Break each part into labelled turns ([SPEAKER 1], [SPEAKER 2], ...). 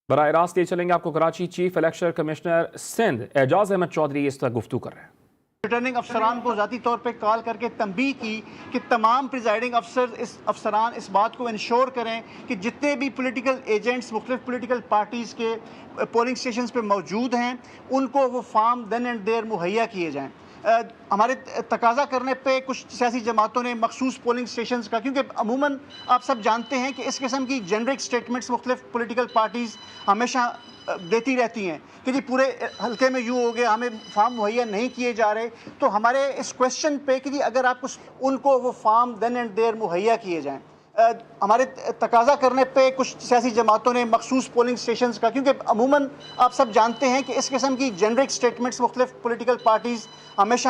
[SPEAKER 1] براہ راست یہ چلیں گے آپ کو Karachi chief election commissioner Sindh Ijaz Ahmed Chaudhry اس طرح گفتگو کر رہے ہیں۔
[SPEAKER 2] ریٹرننگ افسران کو ذاتی طور پہ کال کر کے تنبیہ کی کہ تمام پریزائڈنگ افسران اس بات کو انشور کریں کہ جتنے بھی پولیٹیکل ایجنٹس مختلف پولیٹیکل پارٹیز کے پولنگ سٹیشنز پہ موجود ہیں ان کو وہ فارم دین اینڈ دیر مہیا کیے جائیں۔ ہمارے تقاضا کرنے پہ کچھ سیاسی جماعتوں نے مخصوص پولنگ سٹیشنز کا، کیونکہ عموماً آپ سب جانتے ہیں کہ اس قسم کی جنرک سٹیٹمنٹس مختلف پولیٹیکل پارٹیز ہمیشہ دیتی رہتی ہیں کہ جی پورے حلقے میں یوں ہو گیا، ہمیں فارم مہیا نہیں کیے جا رہے۔ تو ہمارے اس کویشچن پہ کہ جی اگر آپ ان کو وہ فارم دین اینڈ دیر مہیا کیے جائیں، ہمارے تقاضا کرنے پہ کچھ سیاسی جماعتوں نے مخصوص پولنگ سٹیشنز کا، کیونکہ عموماً آپ سب جانتے ہیں کہ اس قسم کی جنرک سٹیٹمنٹس مختلف پولیٹیکل پارٹیز ہمیشہ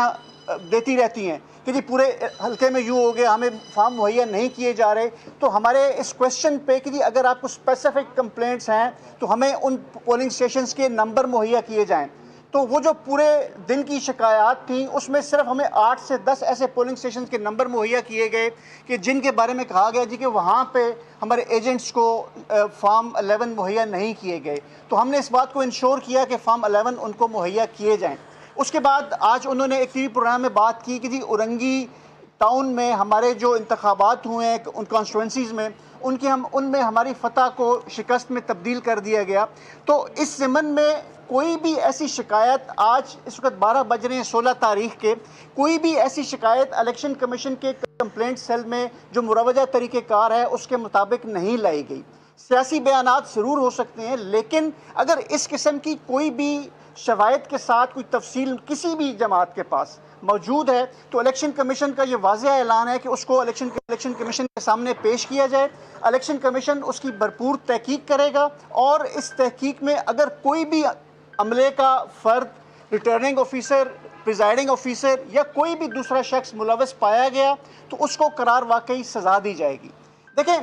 [SPEAKER 2] دیتی رہتی ہیں کہ جی پورے حلقے میں یوں ہو گیا، ہمیں فارم مہیا نہیں کیے جا رہے۔ تو ہمارے اس کویشچن پہ کہ جی اگر آپ کو اسپیسیفک کمپلینٹس ہیں تو ہمیں ان پولنگ سٹیشنز کے نمبر مہیا کیے جائیں۔ تو وہ جو پورے دن کی شکایات تھیں اس میں صرف ہمیں 8 سے 10 ایسے پولنگ سٹیشنز کے نمبر مہیا کیے گئے کہ جن کے بارے میں کہا گیا جی کہ وہاں پہ ہمارے ایجنٹس کو فارم 11 مہیا نہیں کیے گئے۔ تو ہم نے اس بات کو انشور کیا کہ فارم 11 ان کو مہیا کیے جائیں۔ اس کے بعد آج انہوں نے ایک ٹی وی پروگرام میں بات کی کہ جی اورنگی ٹاؤن میں ہمارے جو انتخابات ہوئے ہیں ان کانسٹیٹوئنسیز میں ان میں ہماری فتح کو شکست میں تبدیل کر دیا گیا۔ تو اس ضمن میں کوئی بھی ایسی شکایت آج اس وقت 12 بج رہے ہیں 16 تاریخ کے، کوئی بھی ایسی شکایت الیکشن کمیشن کے کمپلینٹ سیل میں جو مروجہ طریقہ کار ہے اس کے مطابق نہیں لائی گئی۔ سیاسی بیانات ضرور ہو سکتے ہیں، لیکن اگر اس قسم کی کوئی بھی شواہد کے ساتھ کوئی تفصیل کسی بھی جماعت کے پاس موجود ہے تو الیکشن کمیشن کا یہ واضح اعلان ہے کہ اس کو الیکشن کمیشن کے سامنے پیش کیا جائے۔ الیکشن کمیشن اس کی بھرپور تحقیق کرے گا، اور اس تحقیق میں اگر کوئی بھی عملے کا فرد، ریٹرننگ آفیسر، پریزائڈنگ آفیسر یا کوئی بھی دوسرا شخص ملوث پایا گیا تو اس کو قرار واقعی سزا دی جائے گی۔ دیکھیں،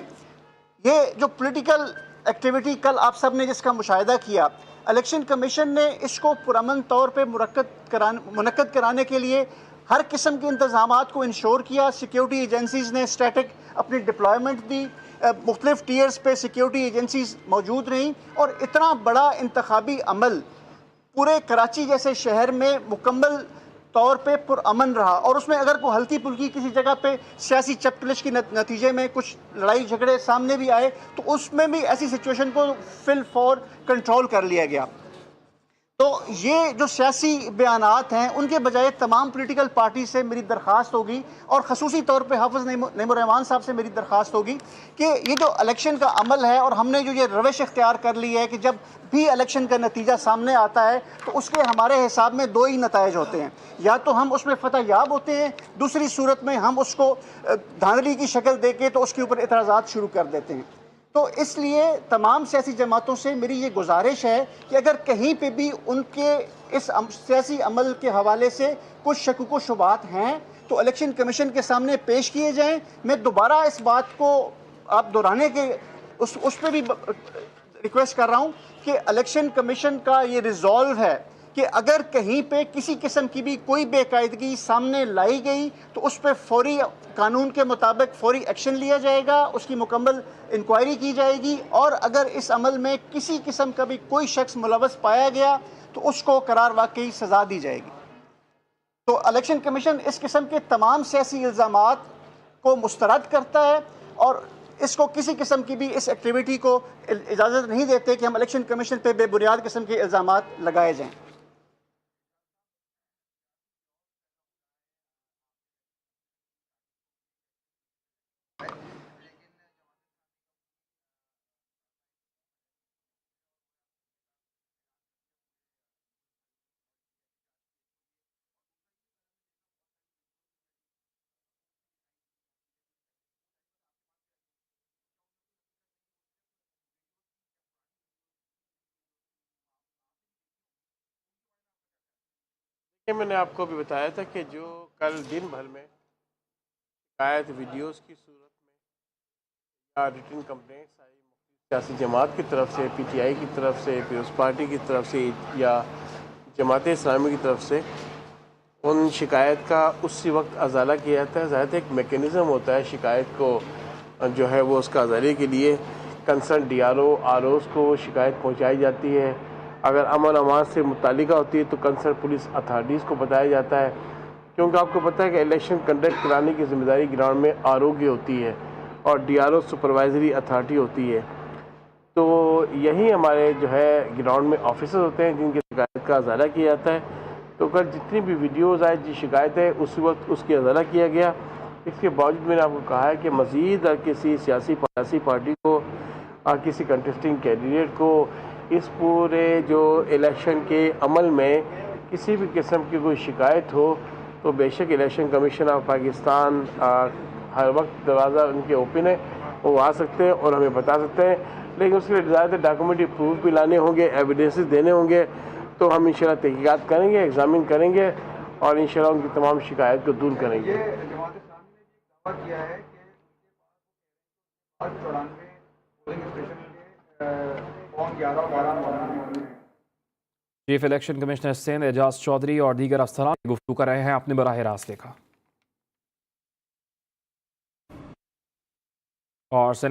[SPEAKER 2] یہ جو پولیٹیکل ایکٹیویٹی کل آپ سب نے جس کا مشاہدہ کیا، الیکشن کمیشن نے اس کو پرامن طور پہ منعقد کرانے کے لیے ہر قسم کے انتظامات کو انشور کیا۔ سیکیورٹی ایجنسیز نے اسٹیٹک اپنی ڈپلائمنٹ دی، مختلف ٹیئرز پہ سیکیورٹی ایجنسیز موجود رہیں، اور اتنا بڑا انتخابی عمل پورے کراچی جیسے شہر میں مکمل طور پہ پرامن رہا۔ اور اس میں اگر کوئی ہلکی پھلکی کسی جگہ پہ سیاسی چپکلش کے نتیجے میں کچھ لڑائی جھگڑے سامنے بھی آئے تو اس میں بھی ایسی سچویشن کو فی الفور کنٹرول کر لیا گیا۔ تو یہ جو سیاسی بیانات ہیں ان کے بجائے تمام پولیٹیکل پارٹی سے میری درخواست ہوگی، اور خصوصی طور پہ حافظ نعیم الرحمان صاحب سے میری درخواست ہوگی کہ یہ جو الیکشن کا عمل ہے، اور ہم نے جو یہ روش اختیار کر لی ہے کہ جب بھی الیکشن کا نتیجہ سامنے آتا ہے تو اس کے ہمارے حساب میں دو ہی نتائج ہوتے ہیں، یا تو ہم اس میں فتح یاب ہوتے ہیں، دوسری صورت میں ہم اس کو دھاندلی کی شکل دے کے تو اس کے اوپر اعتراضات شروع کر دیتے ہیں۔ تو اس لیے تمام سیاسی جماعتوں سے میری یہ گزارش ہے کہ اگر کہیں پہ بھی ان کے اس سیاسی عمل کے حوالے سے کچھ شکوک و شبہات ہیں تو الیکشن کمیشن کے سامنے پیش کیے جائیں۔ میں دوبارہ اس بات کو آپ دہرانے کے اس پہ بھی ریکویسٹ کر رہا ہوں کہ الیکشن کمیشن کا یہ ریزالو ہے کہ اگر کہیں پہ کسی قسم کی بھی کوئی بے قاعدگی سامنے لائی گئی تو اس پہ فوری قانون کے مطابق فوری ایکشن لیا جائے گا، اس کی مکمل انکوائری کی جائے گی، اور اگر اس عمل میں کسی قسم کا بھی کوئی شخص ملوث پایا گیا تو اس کو قرار واقعی سزا دی جائے گی۔ تو الیکشن کمیشن اس قسم کے تمام سیاسی الزامات کو مسترد کرتا ہے، اور اس کو کسی قسم کی بھی اس ایکٹیویٹی کو اجازت نہیں دیتے کہ ہم الیکشن کمیشن پہ بے بنیاد قسم کے الزامات لگائے جائیں۔
[SPEAKER 3] میں نے آپ کو بھی بتایا تھا کہ جو کل دن بھر میں شکایت ویڈیوز کی صورت میں یا ریٹن کمپلینٹس آئی مختلف سیاسی جماعت کی طرف سے، پی ٹی آئی کی طرف سے، پیپلز پارٹی کی طرف سے یا جماعت اسلامی کی طرف سے، ان شکایت کا اسی وقت ازالہ کیا جاتا ہے۔ ظاہر ایک میکینزم ہوتا ہے شکایت کو جو ہے وہ اس کا ازالے کے لیے کنسرن DRO ROs کو شکایت پہنچائی جاتی ہے. اگر امن امان سے متعلقہ ہوتی ہے تو کنسرن پولیس اتھارٹیز کو بتایا جاتا ہے، کیونکہ آپ کو پتہ ہے کہ الیکشن کنڈکٹ کرانے کی ذمہ داری گراؤنڈ میں RO کی ہوتی ہے اور DRO سپروائزری اتھارٹی ہوتی ہے. تو یہی ہمارے جو ہے گراؤنڈ میں آفیسر ہوتے ہیں جن کی شکایت کا ازالہ کیا جاتا ہے. تو کل جتنی بھی ویڈیوز آئے جی شکایت ہے اس وقت اس کی ازالہ کیا گیا. اس کے باوجود میں نے آپ کو کہا ہے کہ مزید کسی سیاسی پارٹی کو کسی کنٹیسٹنگ کینڈیڈیٹ کو اس پورے جو الیکشن کے عمل میں کسی بھی قسم کی کوئی شکایت ہو تو بے شک الیکشن کمیشن آف پاکستان ہر وقت دروازہ ان کے اوپن ہے، وہ آ سکتے ہیں اور ہمیں بتا سکتے ہیں. لیکن اس کے لیے ڈیزائر ڈاکومنٹری پروف بھی لانے ہوں گے، ایویڈنسز دینے ہوں گے. تو ہم انشاءاللہ تحقیقات کریں گے، ایگزامن کریں گے اور انشاءاللہ ان کی تمام شکایت کو دور کریں گے.
[SPEAKER 4] جماعت اسلامی نے دعویٰ کیا ہے کہ 94 پولنگ اسٹیشن کے فارم 11 اور 12
[SPEAKER 1] چیف الیکشن کمشنر سندھ اعجاز چودھری اور دیگر افسران گفتگو کر رہے ہیں. آپ نے براہ راست دیکھا. اور سندھ